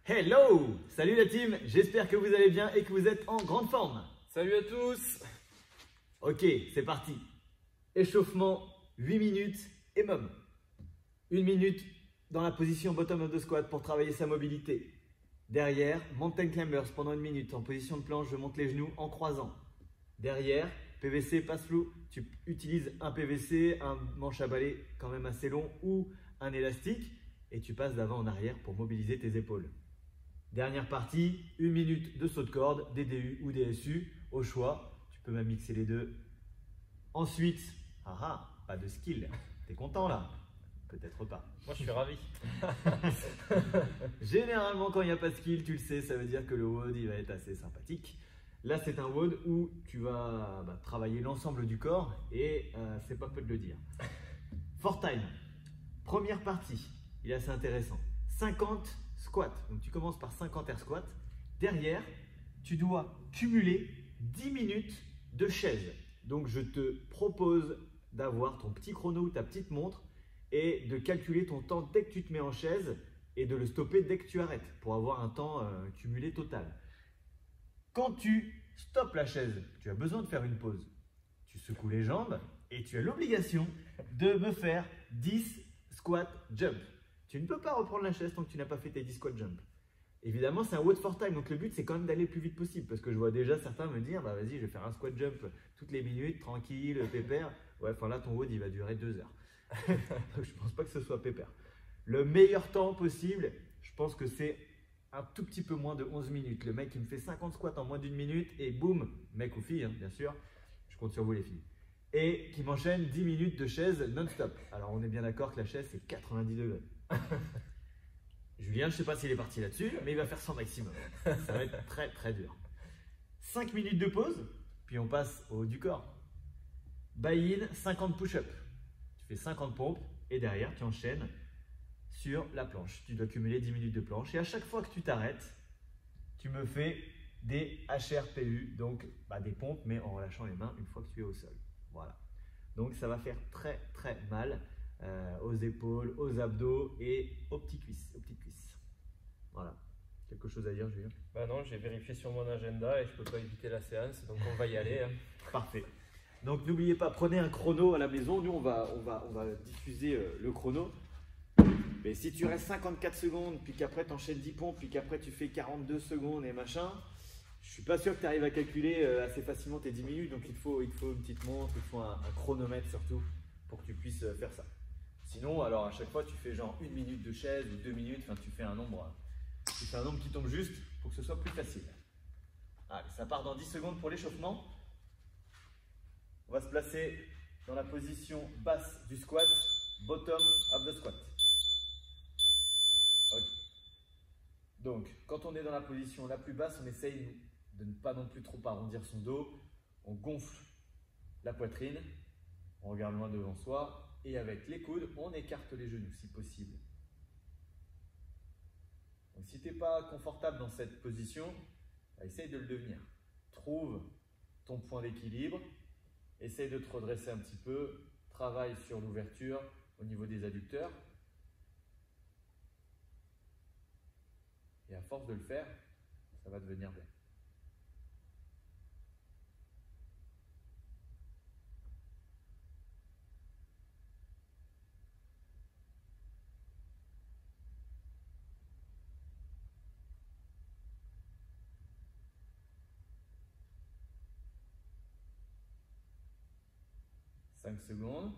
Hello! Salut la team, j'espère que vous allez bien et que vous êtes en grande forme. Salut à tous! Ok, c'est parti. Échauffement, 8 minutes et mob. 1 minute dans la position bottom of the squat pour travailler sa mobilité. Derrière, mountain climbers pendant 1 minute. En position de planche, je monte les genoux en croisant. Derrière, PVC, passe flou. Tu utilises un PVC, un manche à balai quand même assez long ou un élastique et tu passes d'avant en arrière pour mobiliser tes épaules. Dernière partie, 1 minute de saut de corde, DDU ou DSU, au choix. Tu peux même mixer les deux. Ensuite, pas de skill. T'es content là? Peut-être pas. Moi je suis ravi. Généralement, quand il n'y a pas de skill, tu le sais, ça veut dire que le WOD il va être assez sympathique. Là, c'est un WOD où tu vas travailler l'ensemble du corps et c'est pas peu de le dire. For time, première partie, il est assez intéressant. 50 squats. Donc tu commences par 50 air squats. Derrière, tu dois cumuler 10 minutes de chaise. Donc je te propose d'avoir ton petit chrono ou ta petite montre et de calculer ton temps dès que tu te mets en chaise et de le stopper dès que tu arrêtes pour avoir un temps cumulé total. Quand tu stoppes la chaise, tu as besoin de faire une pause. Tu secoues les jambes et tu as l'obligation de me faire 10 squat jump. Tu ne peux pas reprendre la chaise tant que tu n'as pas fait tes 10 squat jump. Évidemment, c'est un WOD for time, donc le but c'est quand même d'aller le plus vite possible parce que je vois déjà certains me dire vas-y, je vais faire un squat jump toutes les minutes, tranquille, pépère. Ouais, enfin là, ton WOD il va durer 2 heures. Donc, je pense pas que ce soit pépère. Le meilleur temps possible, je pense que c'est un tout petit peu moins de 11 minutes. Le mec il me fait 50 squats en moins d'1 minute et boum, mec ou fille, bien sûr, je compte sur vous les filles. Et qui m'enchaîne 10 minutes de chaise non-stop. Alors on est bien d'accord que la chaise c'est 90 degrés. Julien, je ne sais pas s'il est parti là-dessus, mais il va faire son maximum. Ça va être très très dur. 5 minutes de pause, puis on passe au haut du corps. Buy-in, 50 push-up. Tu fais 50 pompes et derrière tu enchaînes sur la planche. Tu dois cumuler 10 minutes de planche et à chaque fois que tu t'arrêtes, tu me fais des HRPU, donc des pompes mais en relâchant les mains une fois que tu es au sol. Voilà. Donc ça va faire très très mal aux épaules, aux abdos et aux petites cuisses. Voilà. Quelque chose à dire, Julien? Bah non, j'ai vérifié sur mon agenda et je peux pas éviter la séance, donc on va y aller. Hein. Parfait. Donc n'oubliez pas, prenez un chrono à la maison. Nous, on va diffuser le chrono. Mais si tu restes 54 secondes, puis qu'après tu enchaînes 10 pompes, puis qu'après tu fais 42 secondes et machin, je suis pas sûr que tu arrives à calculer assez facilement tes 10 minutes. Donc il faut une petite montre, il faut un chronomètre surtout pour que tu puisses faire ça. Sinon, alors à chaque fois, tu fais genre 1 minute de chaise ou 2 minutes, enfin tu fais un nombre qui tombe juste pour que ce soit plus facile. Allez, ça part dans 10 secondes pour l'échauffement. On va se placer dans la position basse du squat, bottom of the squat. Ok. Donc, quand on est dans la position la plus basse, on essaye de ne pas non plus trop arrondir son dos. On gonfle la poitrine, on regarde loin devant soi et avec les coudes, on écarte les genoux si possible. Donc, si tu n'es pas confortable dans cette position, essaye de le devenir. Trouve ton point d'équilibre, essaye de te redresser un petit peu, travaille sur l'ouverture au niveau des adducteurs. Et à force de le faire, ça va devenir bien. « 5 secondes.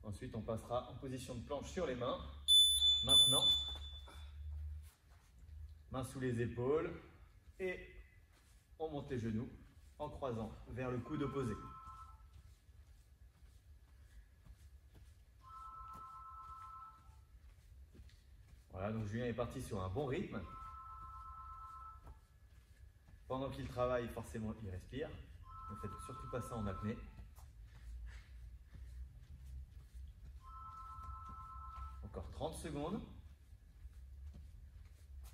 Ensuite, on passera en position de planche sur les mains. Maintenant, mains sous les épaules et on monte les genoux en croisant vers le coude opposé. Voilà, donc Julien est parti sur un bon rythme. Pendant qu'il travaille, forcément, il respire. Ne faites surtout pas ça en apnée. Encore 30 secondes.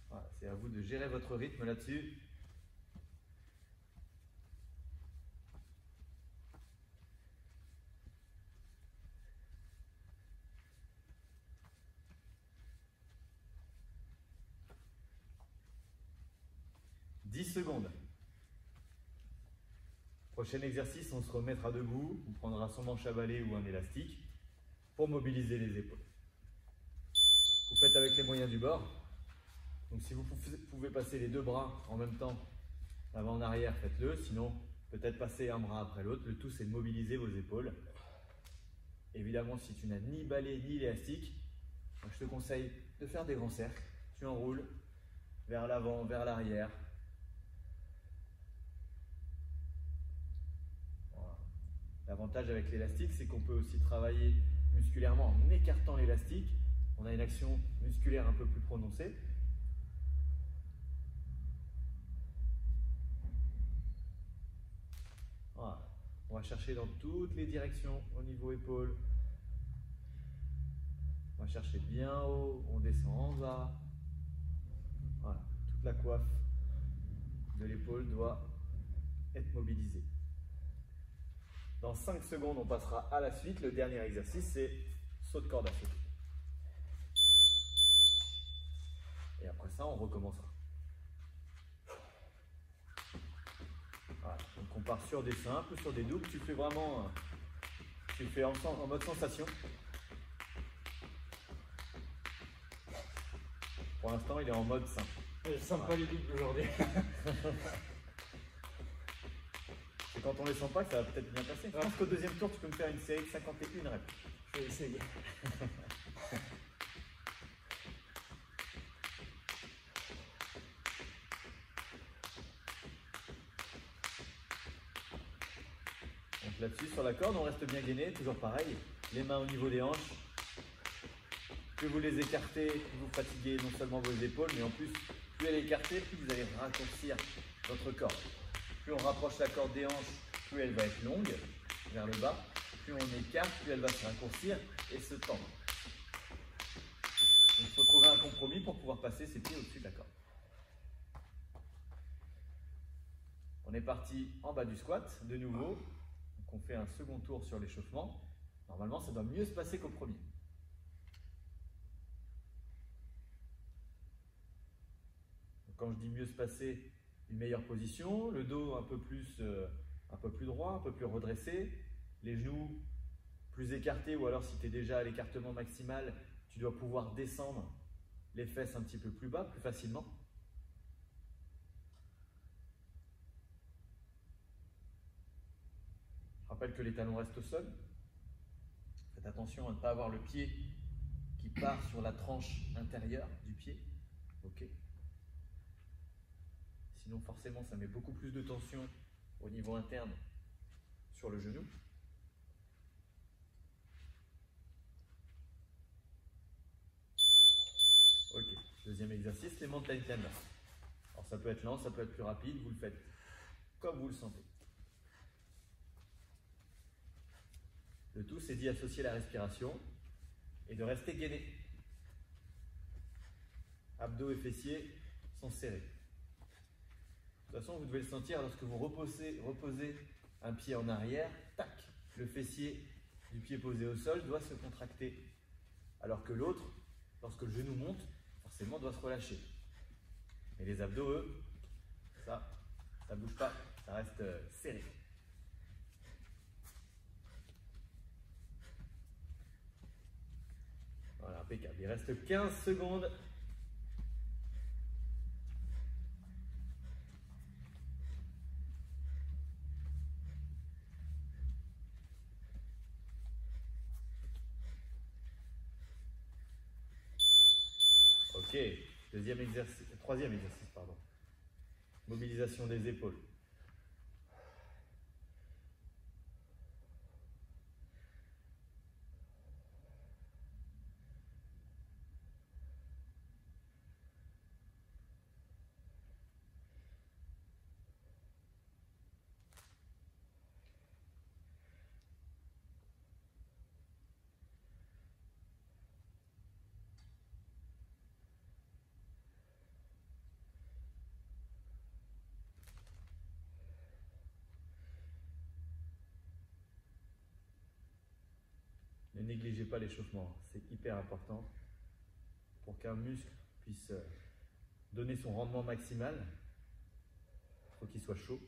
Voilà, c'est à vous de gérer votre rythme là-dessus. 10 secondes. Prochain exercice, on se remettra debout, on prendra son manche à balai ou un élastique pour mobiliser les épaules. Vous faites avec les moyens du bord. Donc si vous pouvez passer les deux bras en même temps, avant en arrière, faites-le. Sinon, peut-être passer un bras après l'autre. Le tout, c'est de mobiliser vos épaules. Évidemment, si tu n'as ni balai ni élastique, je te conseille de faire des grands cercles. Tu enroules vers l'avant, vers l'arrière. Voilà. L'avantage avec l'élastique, c'est qu'on peut aussi travailler musculairement en écartant l'élastique. On a une action musculaire un peu plus prononcée. Voilà. On va chercher dans toutes les directions au niveau épaule. On va chercher bien haut, on descend en bas. Voilà. Toute la coiffe de l'épaule doit être mobilisée. Dans 5 secondes, on passera à la suite. Le dernier exercice, c'est saut de corde à sauter. Et après ça, on recommencera. Voilà. Donc on part sur des simples, sur des doubles. Tu fais vraiment, tu fais en mode sensation. Pour l'instant, il est en mode simple. Je sens pas les doubles aujourd'hui. C'est quand on les sent pas que ça va peut-être bien passer. Je pense qu'au deuxième tour, tu peux me faire une série de 51 reps. Je vais essayer. Donc là-dessus, sur la corde, on reste bien gainé, toujours pareil. Les mains au niveau des hanches. Plus vous les écartez, plus vous fatiguez non seulement vos épaules, mais en plus, plus elle est écartée, plus vous allez raccourcir votre corde. Plus on rapproche la corde des hanches, plus elle va être longue vers le bas. Plus on écarte, plus elle va se raccourcir et se tendre. Donc, il faut trouver un compromis pour pouvoir passer ses pieds au-dessus de la corde. On est parti en bas du squat, de nouveau. Donc on fait un second tour sur l'échauffement. Normalement, ça doit mieux se passer qu'au premier. Donc, quand je dis mieux se passer, une meilleure position, le dos un peu plus droit, un peu plus redressé, les genoux plus écartés, ou alors si tu es déjà à l'écartement maximal, tu dois pouvoir descendre les fesses un petit peu plus bas, plus facilement. Je rappelle que les talons restent au sol. Faites attention à ne pas avoir le pied qui part sur la tranche intérieure du pied. Ok. Sinon, forcément, ça met beaucoup plus de tension au niveau interne sur le genou. Ok. Deuxième exercice, les mountain climbers. Alors, ça peut être lent, ça peut être plus rapide. Vous le faites comme vous le sentez. Le tout, c'est d'y associer la respiration et de rester gainé. Abdos et fessiers sont serrés. De toute façon, vous devez le sentir lorsque vous reposez un pied en arrière, tac, le fessier du pied posé au sol doit se contracter. Alors que l'autre, lorsque le genou monte, forcément doit se relâcher. Mais les abdos, eux, ça ne bouge pas, ça reste serré. Voilà, impeccable. Il reste 15 secondes. Ok, troisième exercice, pardon. Mobilisation des épaules. Ne négligez pas l'échauffement, c'est hyper important pour qu'un muscle puisse donner son rendement maximal. faut qu'il soit chaud.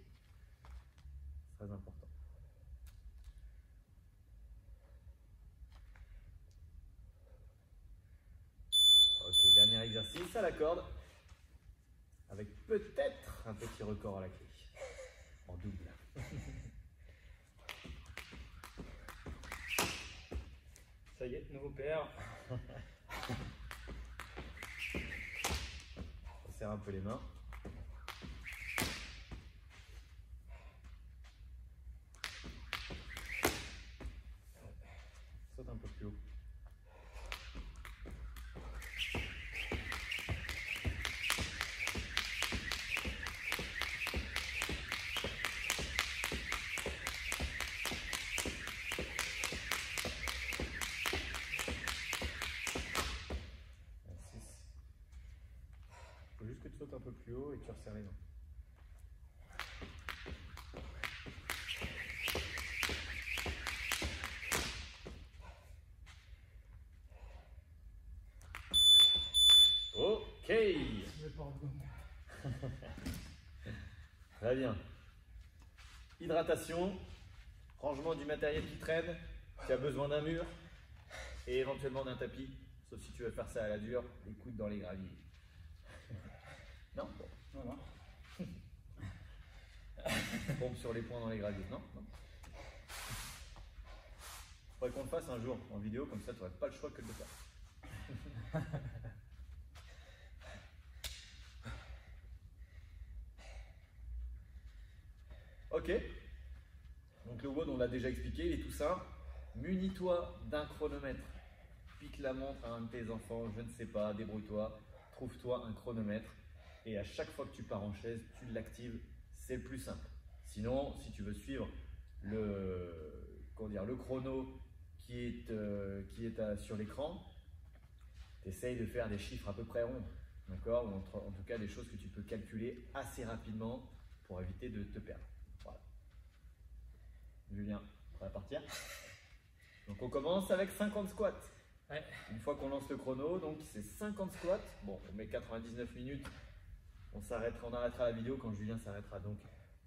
Très important. Ok, dernier exercice à la corde. Avec peut-être un petit record à la clé. En double. Ça y est, nouveau PR. On serre un peu les mains. Saute un peu plus haut. Il faut juste que tu sautes un peu plus haut et tu resserres les mains. Ok. Très bien. Hydratation, rangement du matériel qui traîne, tu as besoin d'un mur et éventuellement d'un tapis, sauf si tu veux faire ça à la dure, les coudes dans les graviers. Non, bon. Voilà. Pompe sur les points dans les graviers, non, non. Faudrait qu'on le fasse un jour en vidéo, comme ça tu n'aurais pas le choix que de le faire. Ok, donc le WOD on l'a déjà expliqué, il est tout simple. Munis-toi d'un chronomètre. Pique la montre à un de tes enfants, je ne sais pas, débrouille-toi, trouve-toi un chronomètre et à chaque fois que tu pars en chaise, tu l'actives, c'est le plus simple. Sinon, si tu veux suivre le chrono qui est sur l'écran, tu essayes de faire des chiffres à peu près ronds, d'accord? Ou en tout cas des choses que tu peux calculer assez rapidement pour éviter de te perdre. Voilà. Julien, on va partir. Donc on commence avec 50 squats. Ouais. Une fois qu'on lance le chrono, donc c'est 50 squats. Bon, on met 99 minutes. On arrêtera la vidéo quand Julien s'arrêtera. Donc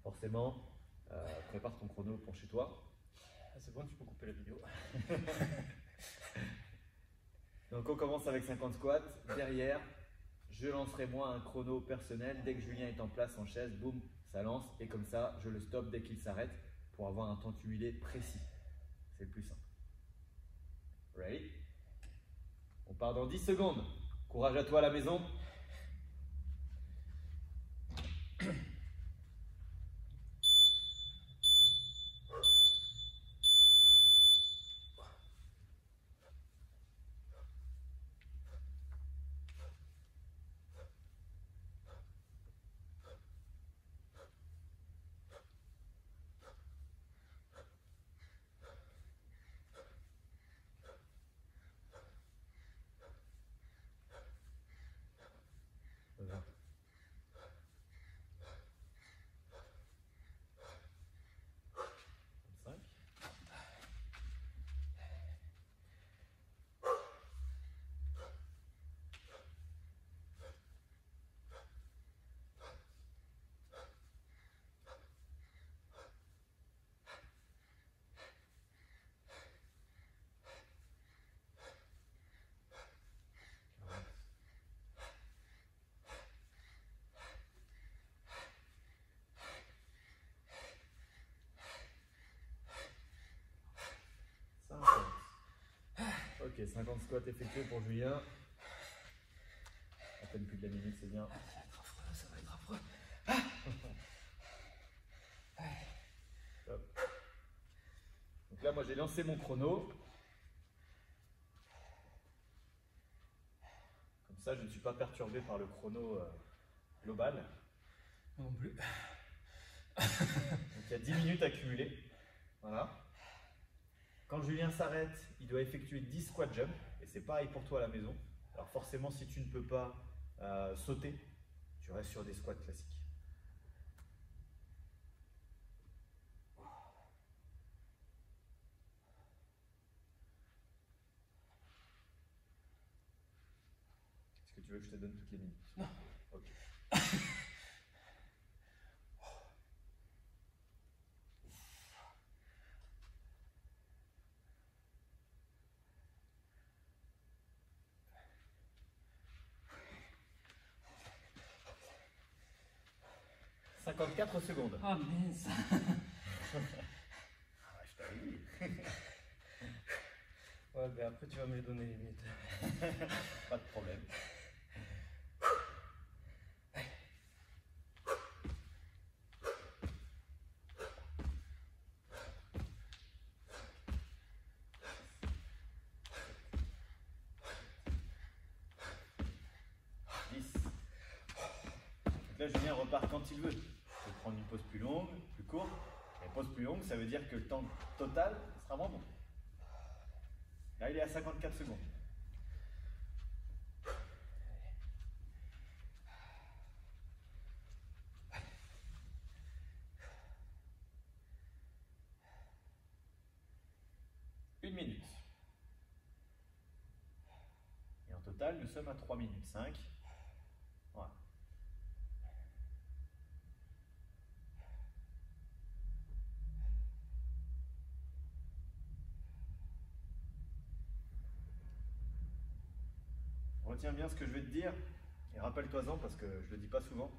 forcément, prépare ton chrono pour chez toi. Ah, c'est bon, tu peux couper la vidéo. Donc on commence avec 50 squats. Derrière, je lancerai moi un chrono personnel. Dès que Julien est en place en chaise, boum, ça lance. Et comme ça, je le stoppe dès qu'il s'arrête pour avoir un temps cumulé précis. C'est le plus simple. Ready? On part dans 10 secondes. Courage à toi à la maison. Voilà. 5. Ok, 50 squats effectués pour Julien. À peine plus de la minute, c'est bien. Ça va être affreux. Top. Donc là, moi j'ai lancé mon chrono. Comme ça, je ne suis pas perturbé par le chrono global. Non plus. Donc il y a 10 minutes à cumuler. Voilà. Quand Julien s'arrête, il doit effectuer 10 squat jumps. Et c'est pareil pour toi à la maison. Alors forcément, si tu ne peux pas sauter, tu restes sur des squats classiques. Est-ce que tu veux que je te donne toutes les minutes? Non. Ok. 54 secondes. Ah mince. Ah, je t'avais dit. Ouais, mais après tu vas me les donner limite. Pas de problème. Là, Julien repart quand il veut. Il peut prendre une pause plus longue, plus courte. Mais pause plus longue, ça veut dire que le temps total sera moins bon. Là, il est à 54 secondes. Une minute. Et en total, nous sommes à 3 minutes 5. Voilà. Retiens bien ce que je vais te dire et rappelle-toi-en parce que je le dis pas souvent.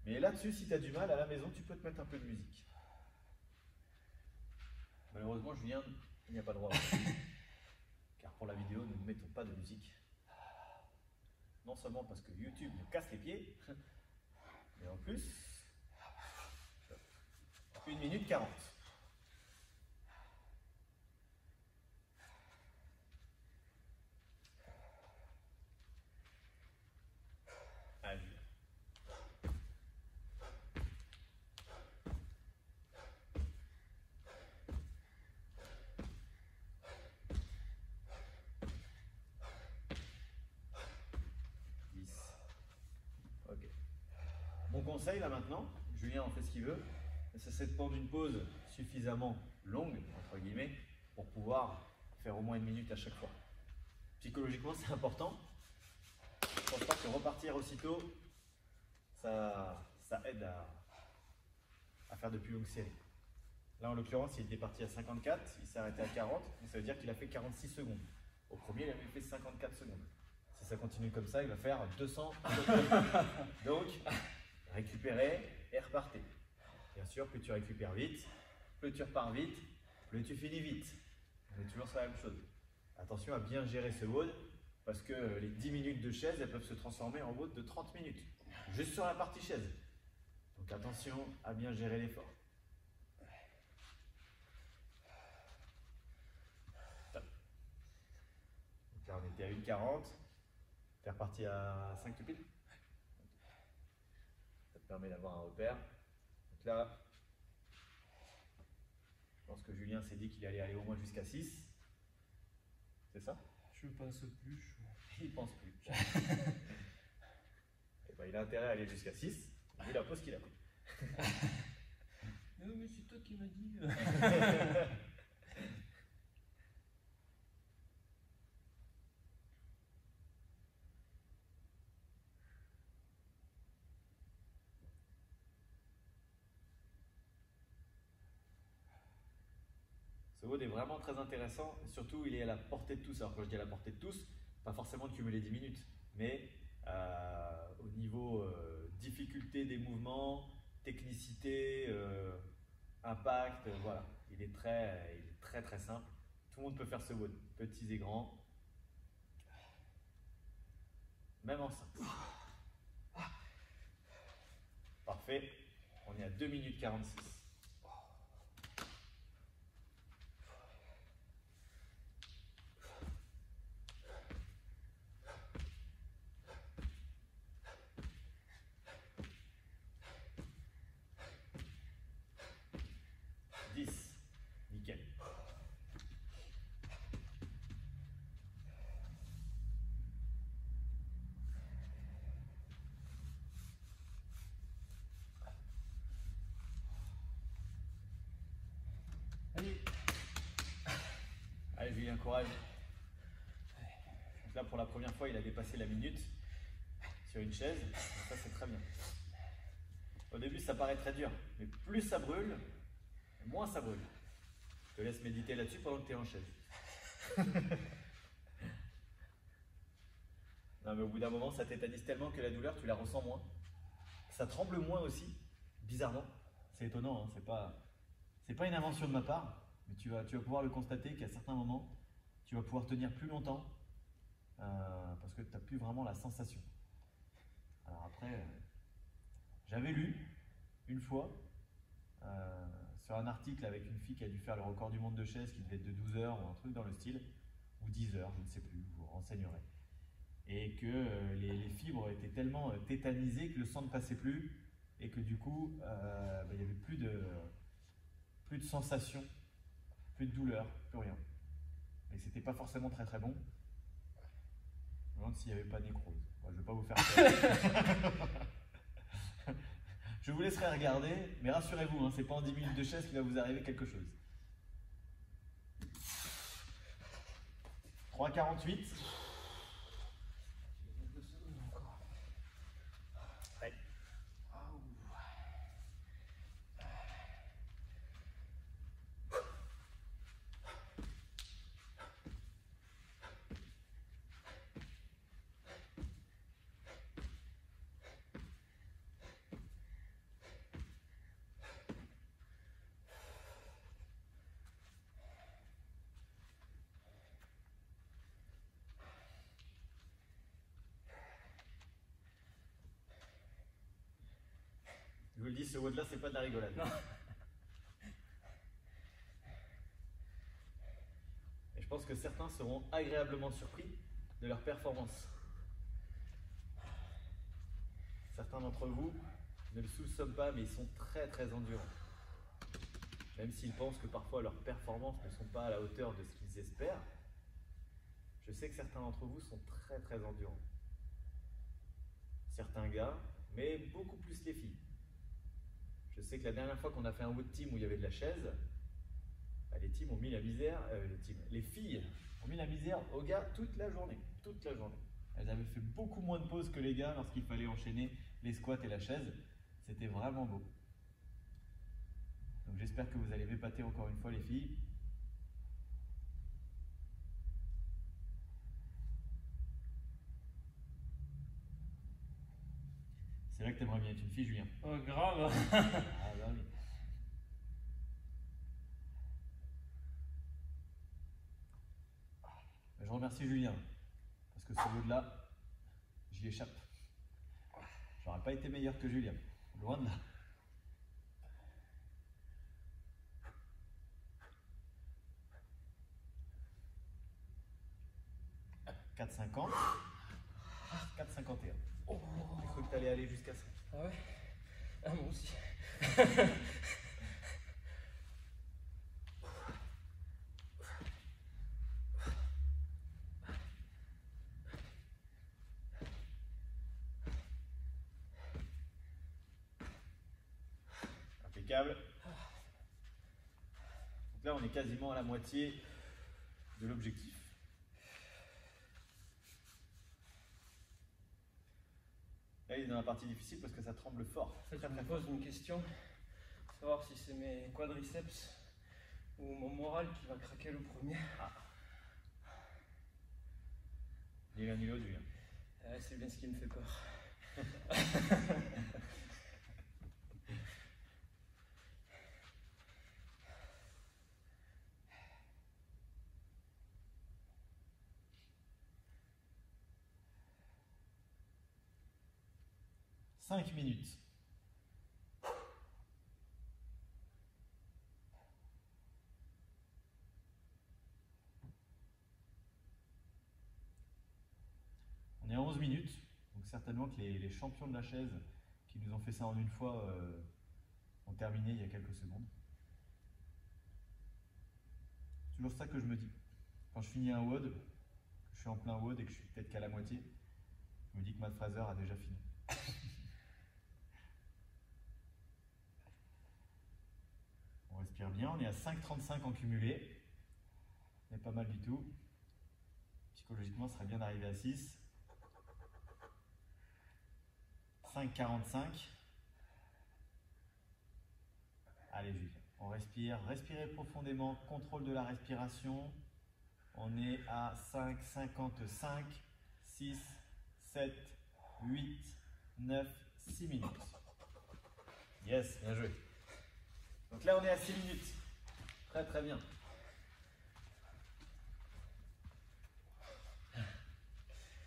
Mais là-dessus, si tu as du mal à la maison, tu peux te mettre un peu de musique. Malheureusement, Julien, il n'y a pas le droit. Car pour la vidéo, nous ne mettons pas de musique. Non seulement parce que YouTube nous casse les pieds, mais en plus, 1 minute 40. Allez. Ok. Mon conseil là maintenant, Julien en fait ce qu'il veut, c'est de prendre une pause suffisamment longue, entre guillemets, pour pouvoir faire au moins 1 minute à chaque fois. Psychologiquement, c'est important. Je pense pas que repartir aussitôt, ça aide à faire de plus longues séries. Là, en l'occurrence, il était parti à 54, il s'est arrêté à 40, donc ça veut dire qu'il a fait 46 secondes. Au premier, il avait fait 54 secondes. Si ça continue comme ça, il va faire 200. Donc, récupérez et repartez. Bien sûr, plus tu récupères vite, plus tu repars vite, plus tu finis vite. On est toujours sur la même chose. Attention à bien gérer ce WOD, parce que les 10 minutes de chaise, elles peuvent se transformer en WOD de 30 minutes, juste sur la partie chaise. Donc attention à bien gérer l'effort. Top. Donc là, on était à 1,40. T'es reparti à 5 tout pile. Ça te permet d'avoir un repère. Donc là, je pense que Julien s'est dit qu'il allait aller au moins jusqu'à 6. C'est ça? Je pense plus. Il pense plus. Et ben, il a intérêt à aller jusqu'à 6, vu la pause qu'il a pris. Mais c'est toi qui m'as dit. Ce WOD est vraiment très intéressant, et surtout il est à la portée de tous. Alors quand je dis à la portée de tous, pas forcément de cumuler 10 minutes, mais au niveau difficulté des mouvements, technicité, impact, voilà. Il est très simple. Tout le monde peut faire ce WOD, petits et grands, même enceinte. Parfait, on est à 2 minutes 46. Nickel. Allez Julien, courage. Donc là pour la première fois il a dépassé la minute sur une chaise, donc ça c'est très bien. Au début ça paraît très dur, mais plus ça brûle, moins ça brûle. Je te laisse méditer là-dessus pendant que tu es en chaise. Non mais au bout d'un moment ça tétanise tellement que la douleur tu la ressens moins. Ça tremble moins aussi, bizarrement, c'est étonnant, hein, c'est pas une invention de ma part, mais tu vas pouvoir le constater qu'à certains moments, tu vas pouvoir tenir plus longtemps parce que tu n'as plus vraiment la sensation. Alors après, j'avais lu une fois sur un article avec une fille qui a dû faire le record du monde de chaises qui devait être de 12 heures ou un truc dans le style, ou 10 heures, je ne sais plus, vous vous renseignerez. Et que les fibres étaient tellement tétanisées que le sang ne passait plus et que du coup, il n'y avait plus de sensation, plus de douleur, plus rien. Et c'était pas forcément très très bon. Je me demande s'il n'y avait pas nécrose. Bon, je ne vais pas vous faire peur. Je vous laisserai regarder, mais rassurez-vous, hein, c'est pas en 10 minutes de chaise qu'il va vous arriver quelque chose. 3,48. Ouais. Je vous le dis, ce WOD là, c'est pas de la rigolade. Non. Et je pense que certains seront agréablement surpris de leur performance. Certains d'entre vous ne le soupçonnent pas, mais ils sont très très endurants. Même s'ils pensent que parfois leurs performances ne sont pas à la hauteur de ce qu'ils espèrent, je sais que certains d'entre vous sont très très endurants. Certains gars, mais beaucoup plus les filles. Je sais que la dernière fois qu'on a fait un WOD team où il y avait de la chaise, les teams ont mis la misère, les filles ont mis la misère aux gars toute la journée. Toute la journée. Elles avaient fait beaucoup moins de pauses que les gars lorsqu'il fallait enchaîner les squats et la chaise. C'était vraiment beau. Donc j'espère que vous allez m'épater encore une fois les filles. C'est vrai que t'aimerais bien être une fille, Julien. Oh, grave. Ah bah oui. Je remercie Julien, parce que ce WOD-là, j'y échappe. J'aurais pas été meilleur que Julien, loin de là. « 4,50 » 4,51. Oh. J'ai cru que tu allais aller jusqu'à ça. Ah ouais? Ah, moi aussi. Impeccable. Donc là, on est quasiment à la moitié de l'objectif. Là, il est dans la partie difficile parce que ça tremble fort. En fait, je me pose une question, savoir si c'est mes quadriceps ou mon moral qui va craquer le premier. Ah. Ni l'un ni l'autre, Julien. Ouais, c'est bien ce qui me fait peur. « 5 minutes. On est à 11 minutes, donc certainement que les champions de la chaise qui nous ont fait ça en une fois ont terminé il y a quelques secondes. C'est toujours ça que je me dis. Quand je finis un WOD, que je suis en plein WOD et que je suis peut-être qu'à la moitié, je me dis que Matt Fraser a déjà fini. On respire bien, on est à 5,35 en cumulé. On est pas mal du tout. Psychologiquement, ce serait bien d'arriver à 6. 5,45. Allez, Jules, on respire. Respirez profondément, contrôle de la respiration. On est à 5,55, 6, 7, 8, 9, 6 minutes. Yes, bien joué. Donc là, on est à 6 minutes. Très très bien.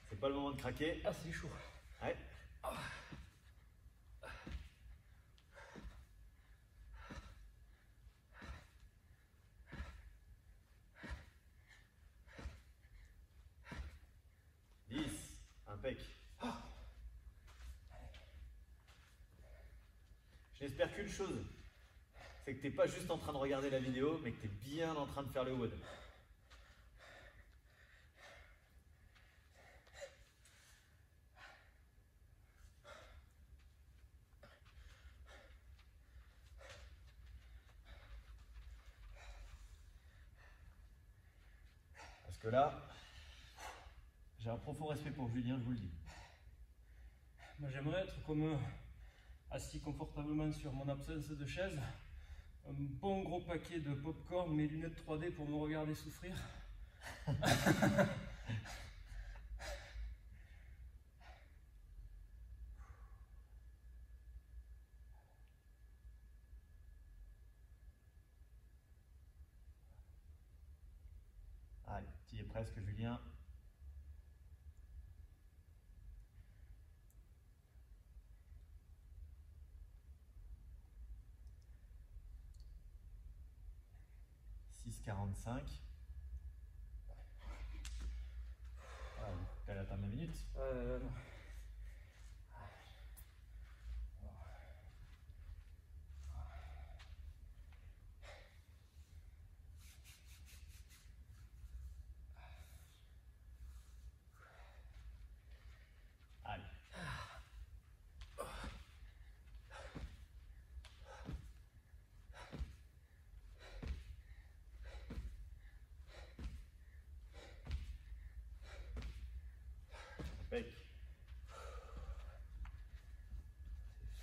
C'est pas le moment de craquer. Ah, c'est chaud. Ouais. Impec. J'espère qu'une chose, c'est que tu n'es pas juste en train de regarder la vidéo, mais que tu es bien en train de faire le WOD. Parce que là, j'ai un profond respect pour Julien, je vous le dis. Moi, j'aimerais être comme eux, assis confortablement sur mon absence de chaise, un bon gros paquet de popcorn, mes lunettes 3D pour me regarder souffrir. Allez, tu y es presque, Julien. « 6,45. » Elle atteint la minute. Non. Allez. Impec.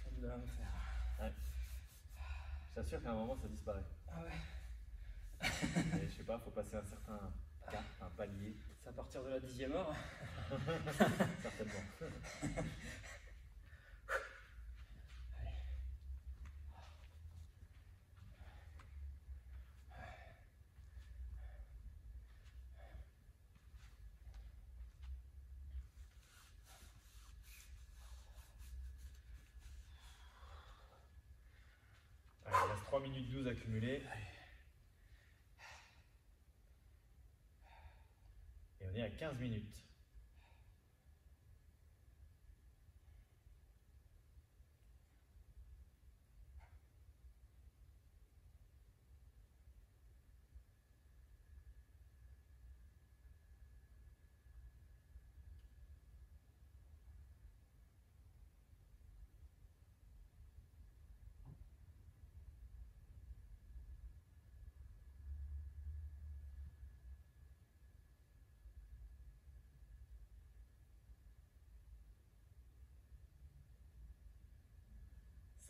C'est de l'enfer. Ouais. Je t'assure qu'à un moment ça disparaît. Ah ouais. Et je sais pas, faut passer un certain cap, un palier. C'est à partir de la 10e heure. Certainement. Allez, il reste 3 minutes 12 accumulées. Et on est à 15 minutes.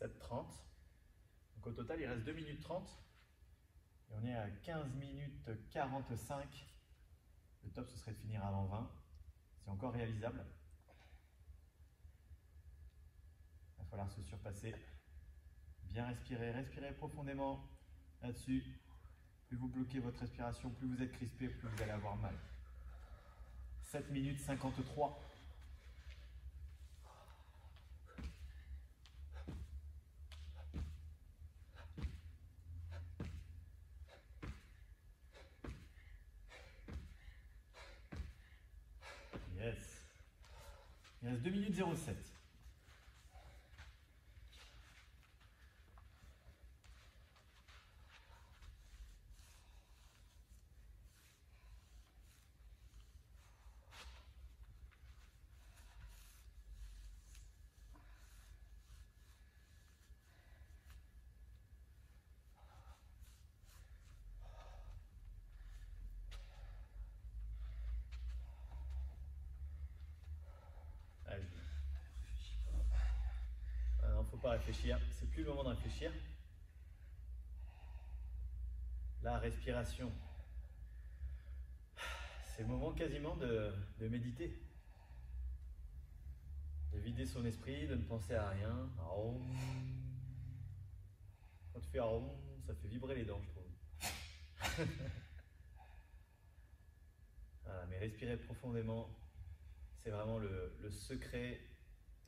« 7,30. » Donc au total, il reste 2 minutes 30. Et on est à 15 minutes 45. Le top, ce serait de finir avant 20. C'est encore réalisable. Il va falloir se surpasser. Bien respirer, respirez profondément là-dessus. Plus vous bloquez votre respiration, plus vous êtes crispé, plus vous allez avoir mal. 7 minutes 53. Yes. Il reste 2 minutes 07. Non, faut pas réfléchir, c'est plus le moment de réfléchir. La respiration, c'est le moment quasiment de méditer, de vider son esprit, de ne penser à rien. Quand tu fais un rond, ça fait vibrer les dents, je trouve. Voilà, mais respirez profondément. C'est vraiment le secret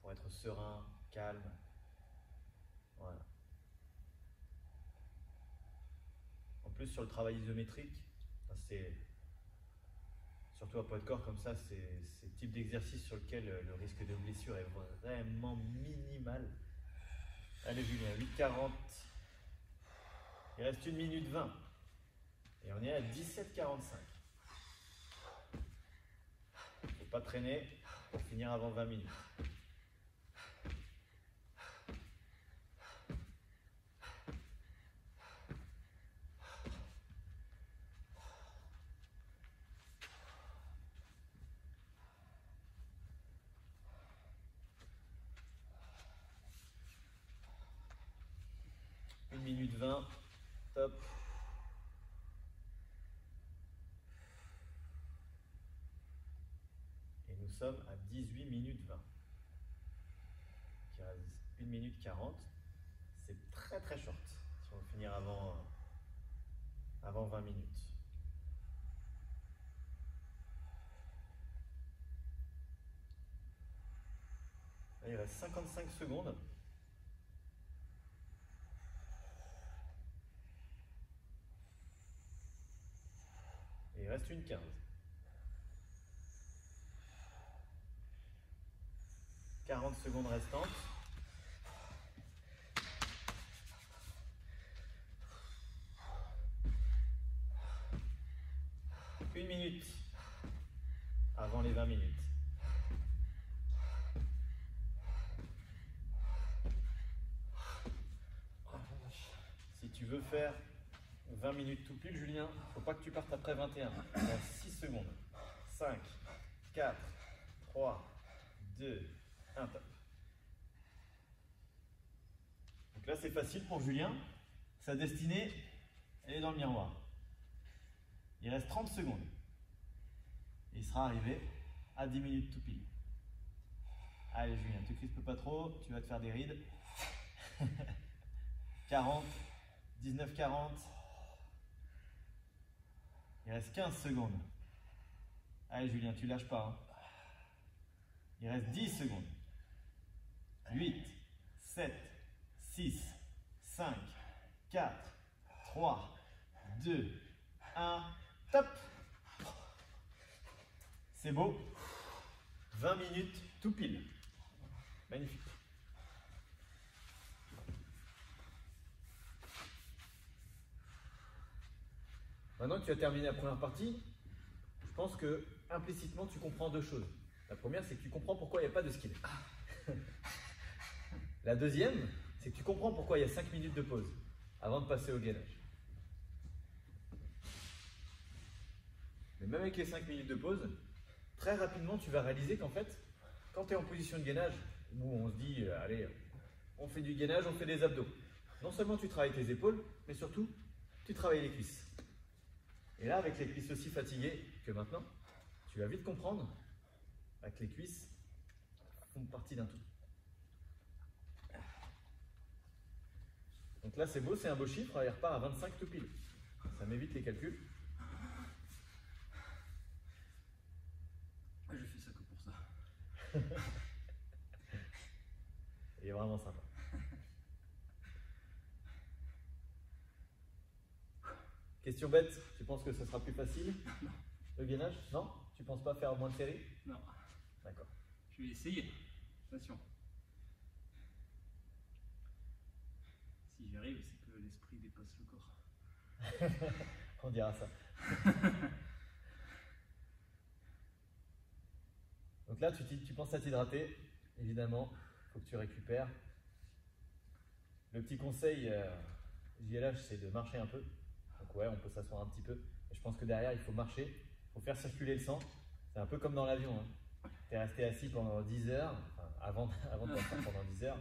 pour être serein, calme. Voilà. En plus, sur le travail isométrique, c'est surtout à poids de corps comme ça, c'est le type d'exercice sur lequel le risque de blessure est vraiment minimal. Allez Julien, 8,40. Il reste 1 minute 20. Et on est à 17,45. Faut pas traîner pour finir avant 20 minutes. Une minute 20, top. Et nous sommes à 18 minutes 20. Il reste 1 minute 40. C'est très très short si on veut finir avant 20 minutes. Là, il reste 55 secondes. Et il reste une 15. 40 secondes restantes. Une minute avant les 20 minutes. Si tu veux faire 20 minutes tout pile, Julien, faut pas que tu partes après 21. Il reste 6 secondes. 5, 4, 3, 2, 1, top. Donc là, c'est facile pour Julien. Sa destinée, elle est dans le miroir. Il reste 30 secondes. Et il sera arrivé à 10 minutes tout pile. Allez Julien, ne te crispe pas trop, tu vas te faire des rides. 40, 19, 40. Il reste 15 secondes. Allez Julien, tu lâches pas. Hein. Il reste 10 secondes. 8, 7, 6, 5, 4, 3, 2, 1, top. C'est beau. 20 minutes tout pile. Magnifique. Maintenant que tu as terminé la première partie, je pense que implicitement tu comprends deux choses. La première, c'est que tu comprends pourquoi il n'y a pas de skill. La deuxième, c'est que tu comprends pourquoi il y a 5 minutes de pause avant de passer au gainage. Mais même avec les 5 minutes de pause, très rapidement tu vas réaliser qu'en fait, quand tu es en position de gainage, où on se dit, allez, on fait du gainage, on fait des abdos. Non seulement tu travailles tes épaules, mais surtout, tu travailles les cuisses. Et là, avec les cuisses aussi fatiguées que maintenant, tu vas vite comprendre que les cuisses font partie d'un tout. Donc là, c'est beau, c'est un beau chiffre, il repart à 25 tout pile. Ça m'évite les calculs. Je fais ça que pour ça. Il est vraiment sympa. Question bête, tu penses que ce sera plus facile le gainage? Non? Tu penses pas faire moins de séries? Non. D'accord. Je vais essayer. Attention. Si j'y arrive, c'est que l'esprit dépasse le corps. On dira ça. Donc là, tu penses à t'hydrater, évidemment. Il faut que tu récupères. Le petit conseil JLH, c'est de marcher un peu. Donc ouais, on peut s'asseoir un petit peu. Et je pense que derrière, il faut marcher. Il faut faire circuler le sang. C'est un peu comme dans l'avion. Hein. Tu es resté assis pendant 10 heures, enfin, avant de partir pendant 10 heures.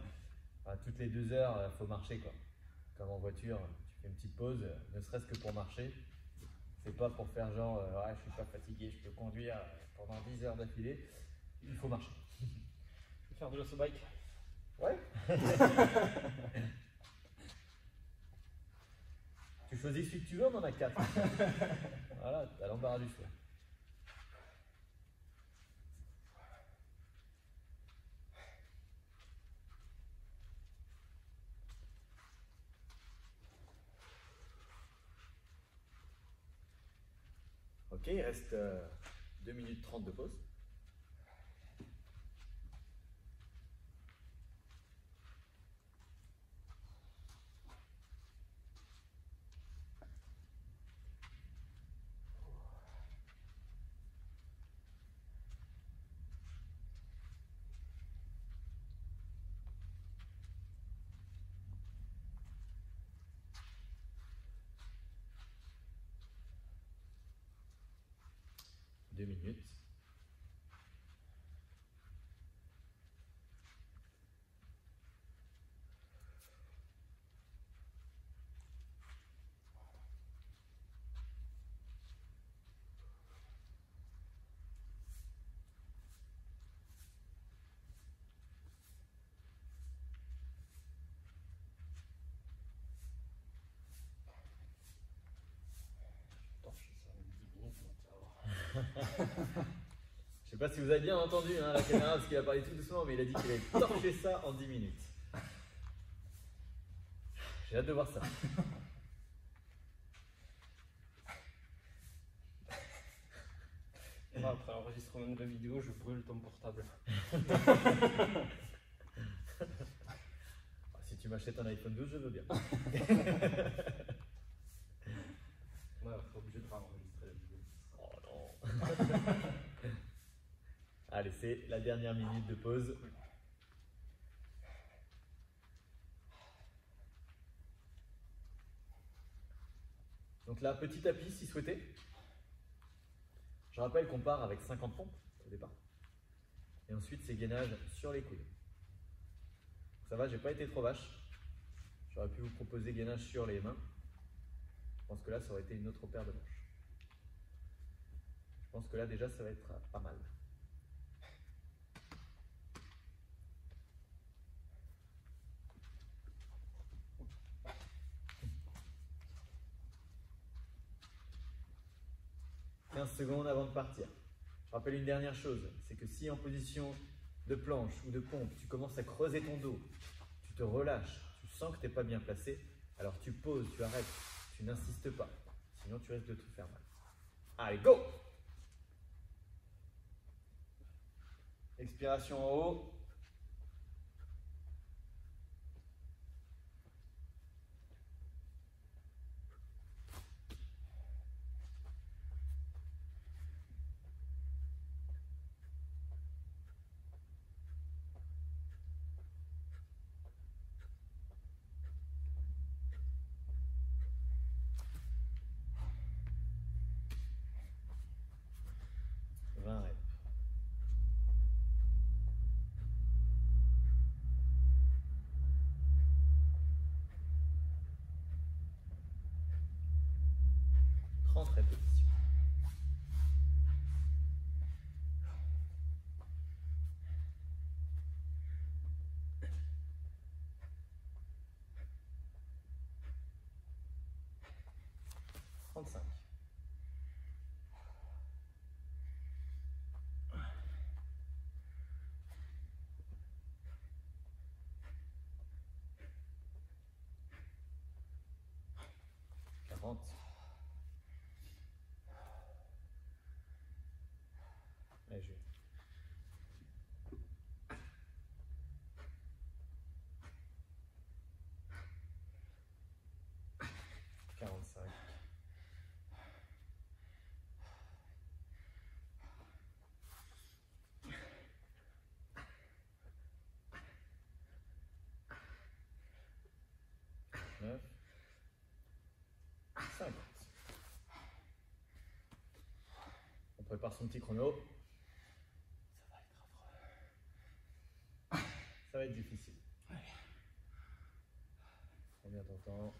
Enfin, toutes les 2 heures, il faut marcher, quoi. Comme en voiture, tu fais une petite pause, ne serait-ce que pour marcher. C'est pas pour faire genre, ouais, je suis pas fatigué, je peux conduire pendant 10 heures d'affilée. Il faut marcher. Je vais faire de l'osso bike. Ouais. choisis celui que tu veux, on en a 4. Voilà, t'as l'embarras du choix. Ok, il reste 2 minutes 30 de pause. Deux minutes. Je sais pas si vous avez bien entendu hein, la caméra parce qu'il a parlé tout doucement, mais il a dit qu'il allait torcher ça en 10 minutes. J'ai hâte de voir ça. Après l'enregistrement de la vidéo, je brûle ton portable. Si tu m'achètes un iPhone 12, je veux bien. Ouais, on sera obligé de enregistrer la vidéo. Oh non. Allez, c'est la dernière minute de pause. Donc là, petit tapis si souhaité. Je rappelle qu'on part avec 50 pompes au départ. Et ensuite, c'est gainage sur les coudes. Ça va, j'ai pas été trop vache. J'aurais pu vous proposer gainage sur les mains. Je pense que là, ça aurait été une autre paire de manches. Je pense que là, déjà, ça va être pas mal. « 15 secondes avant de partir. Je rappelle une dernière chose, c'est que si en position de planche ou de pompe, tu commences à creuser ton dos, tu te relâches, tu sens que tu n'es pas bien placé, alors tu poses, tu arrêtes, tu n'insistes pas. Sinon, tu risques de te faire mal. Allez, go! Expiration en haut. Répétitions. « 35. « 40. Allez, je vais. 45. 9. 50. On prépare son petit chrono. Ça va être affreux. Ça va être difficile. Ouais. Prends bien ton temps.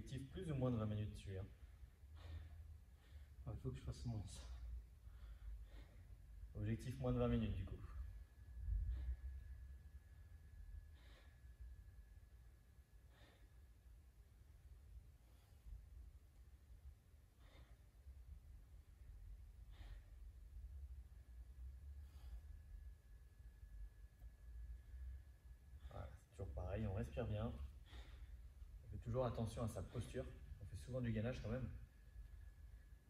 Objectif plus ou moins de 20 minutes dessus. Hein. Il faut que je fasse moins. Objectif moins de 20 minutes du coup. Voilà, c'est toujours pareil, on respire bien. On fait toujours attention à sa posture. On fait souvent du gainage quand même.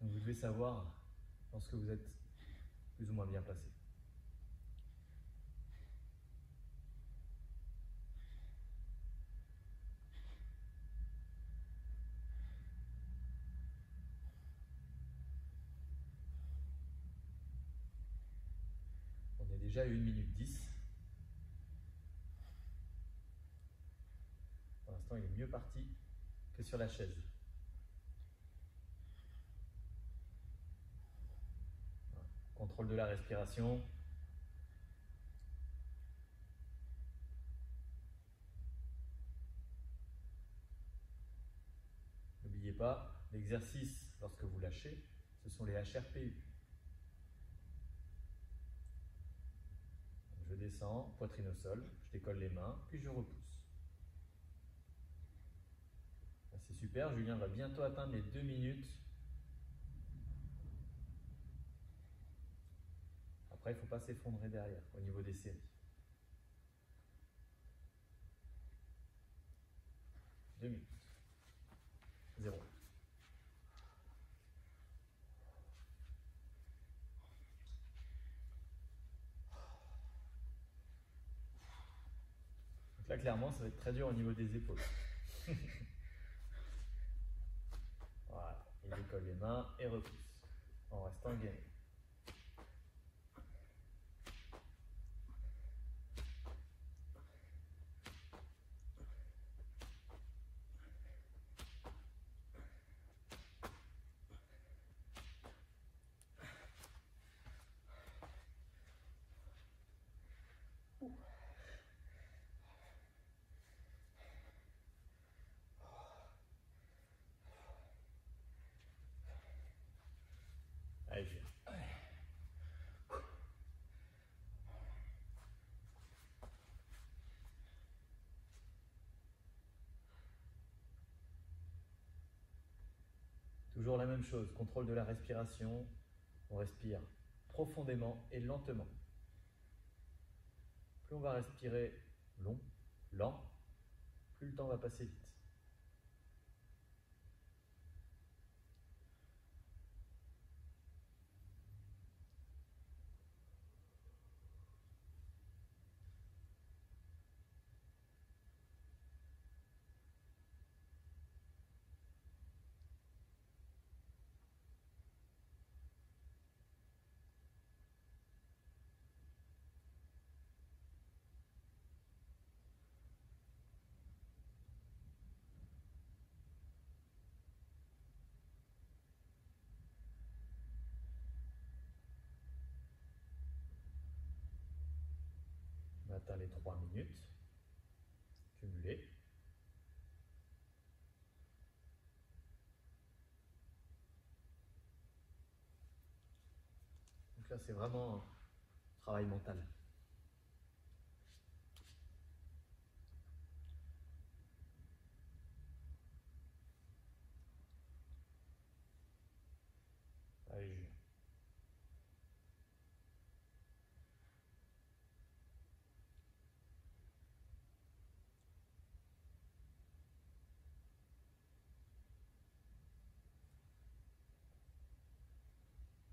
Donc vous devez savoir lorsque vous êtes plus ou moins bien placé. On est déjà à 1 minute 10. Pour l'instant, il est mieux parti que sur la chaise. Voilà. Contrôle de la respiration. N'oubliez pas, l'exercice, lorsque vous lâchez, ce sont les HRPU. Je descends, poitrine au sol, je décolle les mains, puis je repousse. C'est super, Julien va bientôt atteindre les 2 minutes. Après, il ne faut pas s'effondrer derrière, au niveau des séries. 2 minutes. 0. Donc là, clairement, ça va être très dur au niveau des épaules. Voilà, il décolle les mains et repousse, en restant gainé. Allez, je viens. Toujours la même chose, contrôle de la respiration. On respire profondément et lentement. Plus on va respirer lent, plus le temps va passer vite. On atteint les 3 minutes cumulées. Donc là, c'est vraiment un travail mental. Allez, je viens.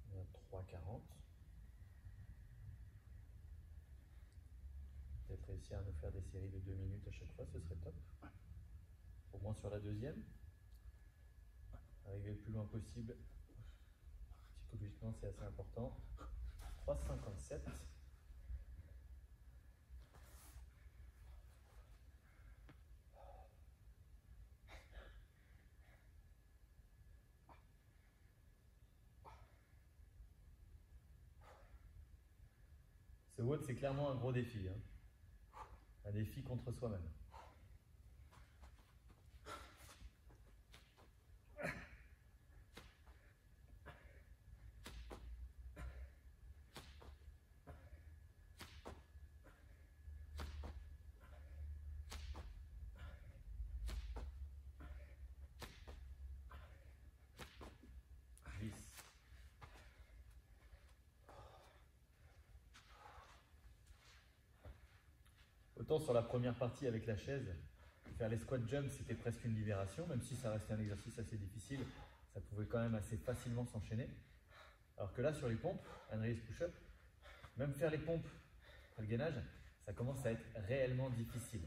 On est à 3,40. Peut-être réussir à nous faire des séries de 2 minutes à chaque fois, ce serait top. Au moins sur la deuxième. Arriver le plus loin possible. Psychologiquement, c'est assez important. 3,57. Ce WOD, c'est clairement un gros défi. Hein. Un défi contre soi-même. Autant sur la première partie avec la chaise, faire les squat jumps, c'était presque une libération, même si ça restait un exercice assez difficile, ça pouvait quand même assez facilement s'enchaîner. Alors que là, sur les pompes, unrelease push-up, même faire les pompes après le gainage, ça commence à être réellement difficile.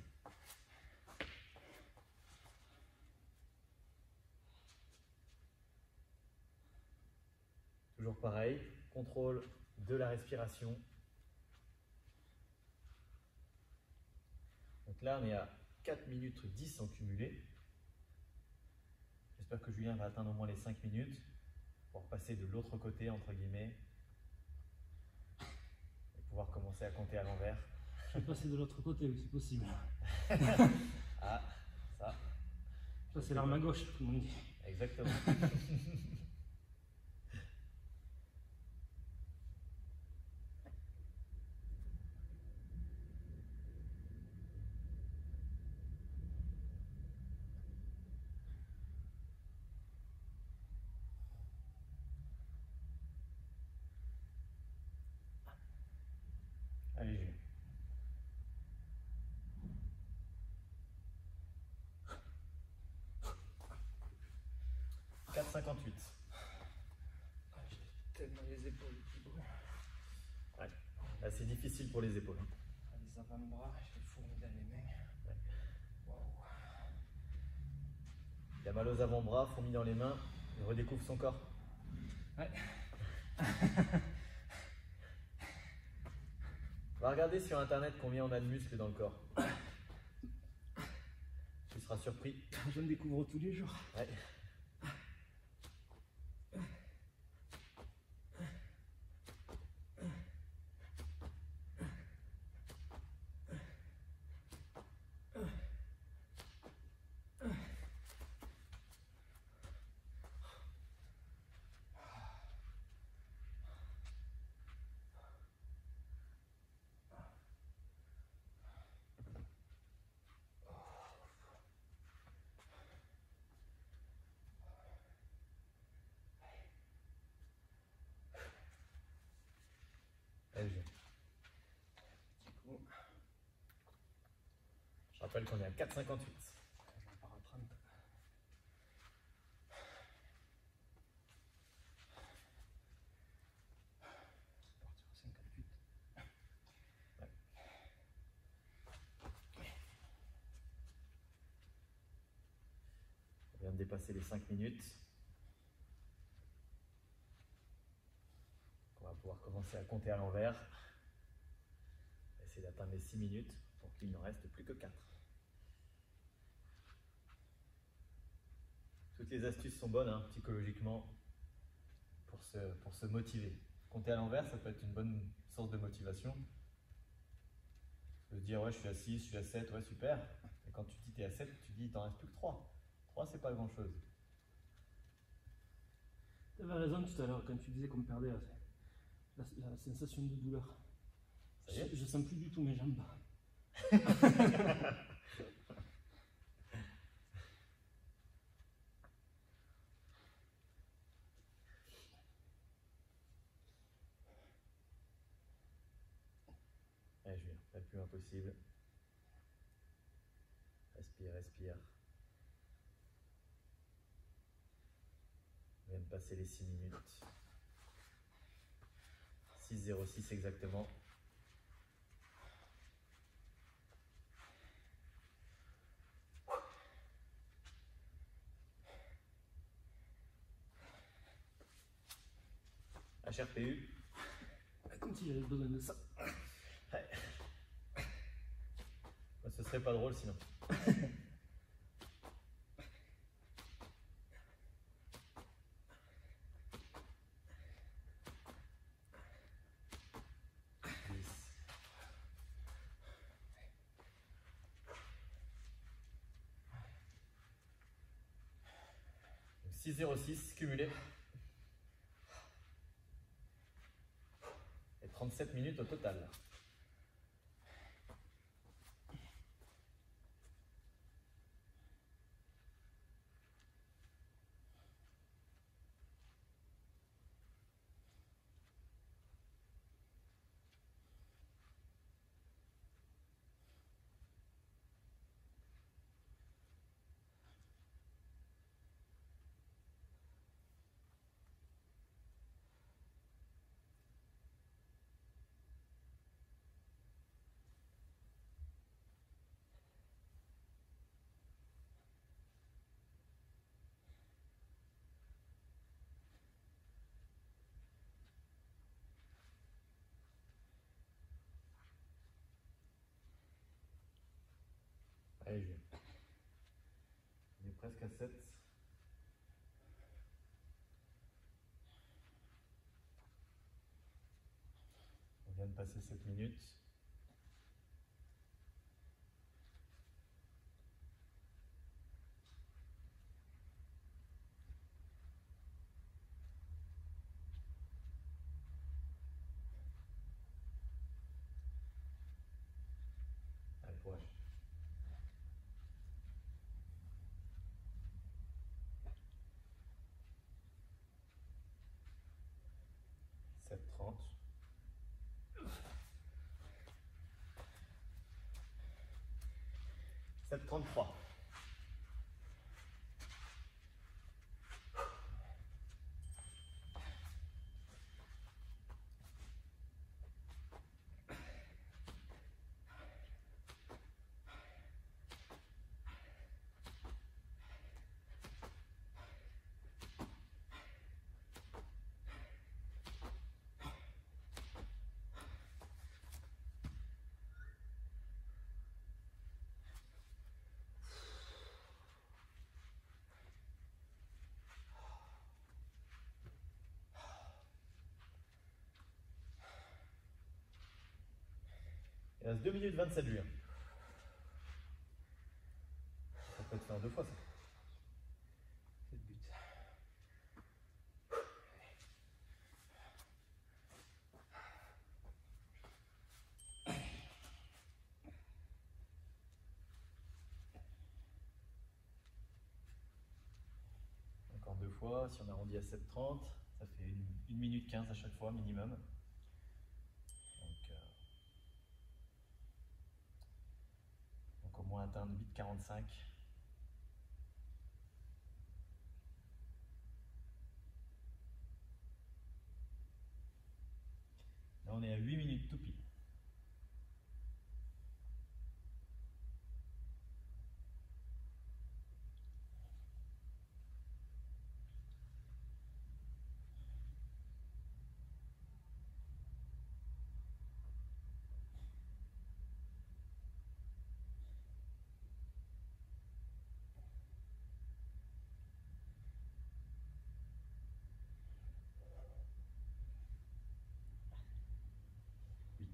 Toujours pareil, contrôle de la respiration. Donc là, on est à 4 minutes 10 en cumulé. J'espère que Julien va atteindre au moins les 5 minutes pour passer de l'autre côté, entre guillemets, et pouvoir commencer à compter à l'envers. Je vais passer de l'autre côté, oui, c'est possible. Ah, ça. Ça, c'est l'arme à gauche, tout le monde dit. Exactement. Allez, Julien. 4,58. J'ai tellement les épaules qui brûlent. Ouais. Là, c'est difficile pour les épaules. Les avant-bras, j'ai fourmi dans les mains. Ouais. Waouh. Il a mal aux avant-bras, fourmis dans les mains, il redécouvre son corps. Ouais. Va regarder sur internet combien on a de muscles dans le corps. Tu seras surpris. Je me découvre tous les jours. Ouais. Allez, je rappelle qu'on est à 4,58. J'en pars à 30. C'est parti à 58. Ouais. On vient de dépasser les 5 minutes. On va pouvoir commencer à compter à l'envers. Essayer d'atteindre les 6 minutes. Donc il n'en reste plus que 4. Toutes les astuces sont bonnes hein, psychologiquement pour se motiver. Compter à l'envers, ça peut être une bonne source de motivation. De se dire ouais je suis à 6, je suis à 7, ouais super. Et quand tu dis t'es à 7, tu dis il t'en reste plus que 3. 3 c'est pas grand chose. Tu avais raison tout à l'heure quand tu disais qu'on perdait la sensation de douleur. Ça y est. Je sens plus du tout mes jambes. Allez Julien, pas plus impossible. Respire, respire. On vient de passer les 6 minutes. 6,06 exactement. HRPU. Comme si j'avais besoin de ça. Ouais. Ce serait pas drôle sinon. Donc 6,06 cumulé. Et 37 minutes au total. presque à 7. On vient de passer 7 minutes. Allez, courage. Sept 30. 7,33. Il reste 2 minutes 27, Julien. Ça peut être fait en 2 fois, ça. C'est le but. Encore 2 fois, si on arrondit à 7,30, ça fait 1 minute 15 à chaque fois minimum. Donc au moins atteindre 8,45. Là on est à 8 minutes tout pile.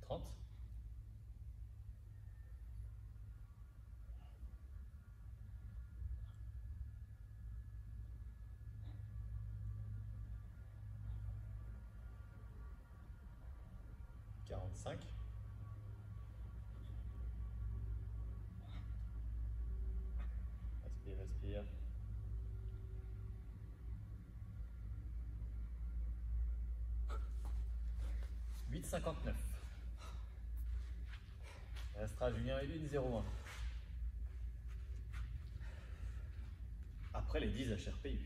Trente. Quarante-cinq. Respire, respire. 8,59. Il restera Julien et 1,01. Après les 10 HRPU.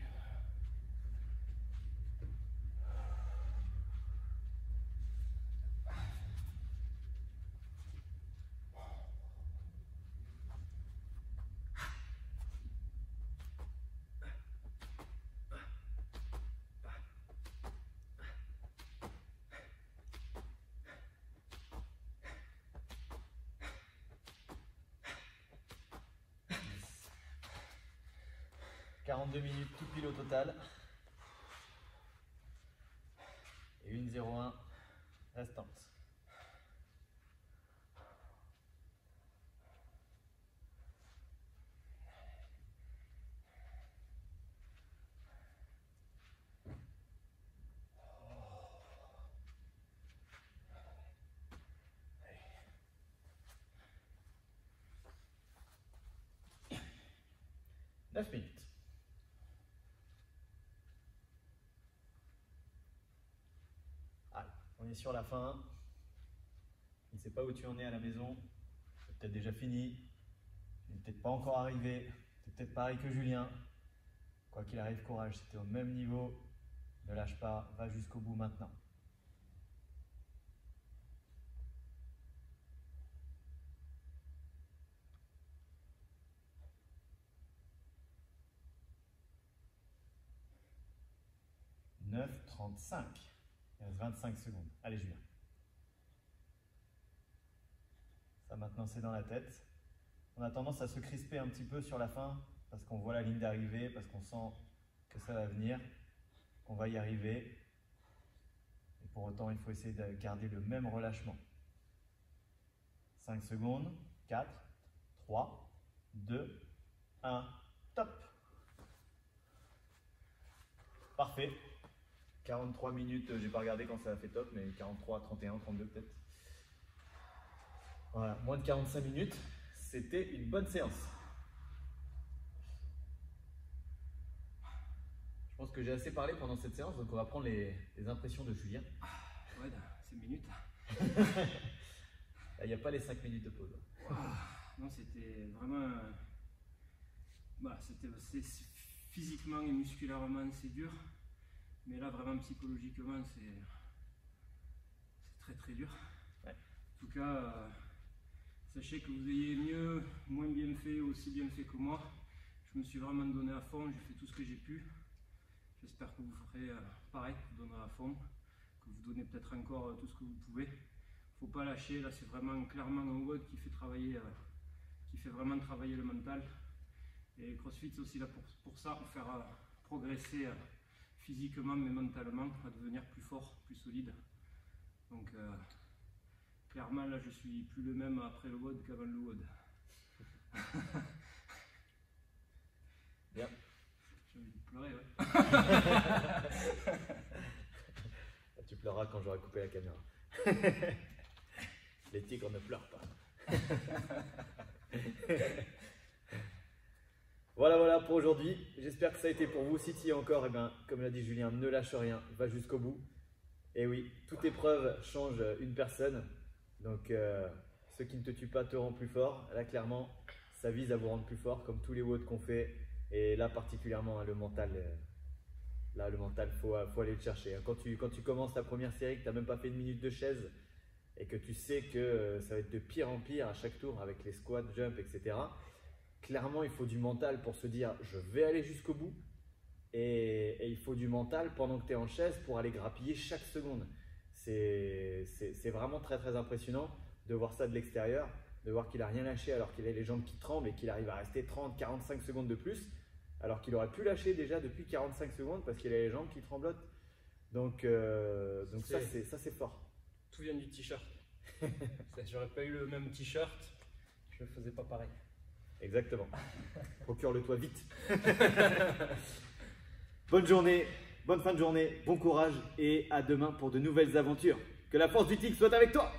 « 42 minutes tout pile au total. Et 1,01 restante. « 9 minutes. Allez, on est sur la fin. Je ne sais pas où tu en es à la maison. C'est peut-être déjà fini. Tu n'es peut-être pas encore arrivé. Tu es peut-être pareil que Julien. Quoi qu'il arrive, courage. Si tu es au même niveau, ne lâche pas. Va jusqu'au bout maintenant. « 9,35. Il reste 25 secondes. Allez, Julien. Ça, maintenant, c'est dans la tête. On a tendance à se crisper un petit peu sur la fin. parce qu'on voit la ligne d'arrivée, parce qu'on sent que ça va venir, qu'on va y arriver. Et pour autant, il faut essayer de garder le même relâchement. 5 secondes, 4, 3, 2, 1, top. Parfait. 43 minutes, j'ai pas regardé quand ça a fait top, mais 43, 31, 32 peut-être. Voilà, moins de 45 minutes, c'était une bonne séance. Je pense que j'ai assez parlé pendant cette séance, donc on va prendre les impressions de Julien. Ouais, c'est minutes. Il n'y a pas les 5 minutes de pause. Wow. Non, c'était vraiment... Voilà, physiquement et musculairement, c'est dur. Mais là, vraiment psychologiquement, c'est très très dur. Ouais. En tout cas, sachez que vous ayez mieux, moins bien fait, aussi bien fait que moi. Je me suis vraiment donné à fond, j'ai fait tout ce que j'ai pu. J'espère que vous ferez pareil, que vous donnerez à fond, que vous donnez peut-être encore tout ce que vous pouvez. Faut pas lâcher, là c'est vraiment clairement un WOD qui fait vraiment travailler le mental. Et CrossFit c'est aussi là pour ça, pour faire progresser physiquement mais mentalement, à devenir plus fort, plus solide. Donc clairement là je suis plus le même après le WOD qu'avant le WOD. Bien. J'ai envie de pleurer, ouais. Tu pleureras quand j'aurai coupé la caméra. Les tigres ne pleurent pas. Voilà pour aujourd'hui. J'espère que ça a été pour vous. Si tu y es encore, eh bien, comme l'a dit Julien, ne lâche rien, va jusqu'au bout. Et oui, toute épreuve change une personne. Donc, ce qui ne te tue pas te rend plus fort. Là, clairement, ça vise à vous rendre plus fort, comme tous les WOD qu'on fait. Et là, particulièrement, hein, le mental, faut aller le chercher. Quand tu commences ta première série, que tu n'as même pas fait une minute de chaise, et que tu sais que ça va être de pire en pire à chaque tour avec les squats, jump, etc. Clairement, il faut du mental pour se dire je vais aller jusqu'au bout, et il faut du mental pendant que tu es en chaise pour aller grappiller chaque seconde. C'est vraiment très très impressionnant de voir ça de l'extérieur, de voir qu'il n'a rien lâché alors qu'il a les jambes qui tremblent et qu'il arrive à rester 30-45 secondes de plus, alors qu'il aurait pu lâcher déjà depuis 45 secondes parce qu'il a les jambes qui tremblotent. Donc ça c'est fort. Tout vient du t-shirt. J'aurais pas eu le même t-shirt, je ne faisais pas pareil. Exactement. Procure-le-toi vite. Bonne journée, bonne fin de journée, bon courage et à demain pour de nouvelles aventures. Que la force du tigre soit avec toi.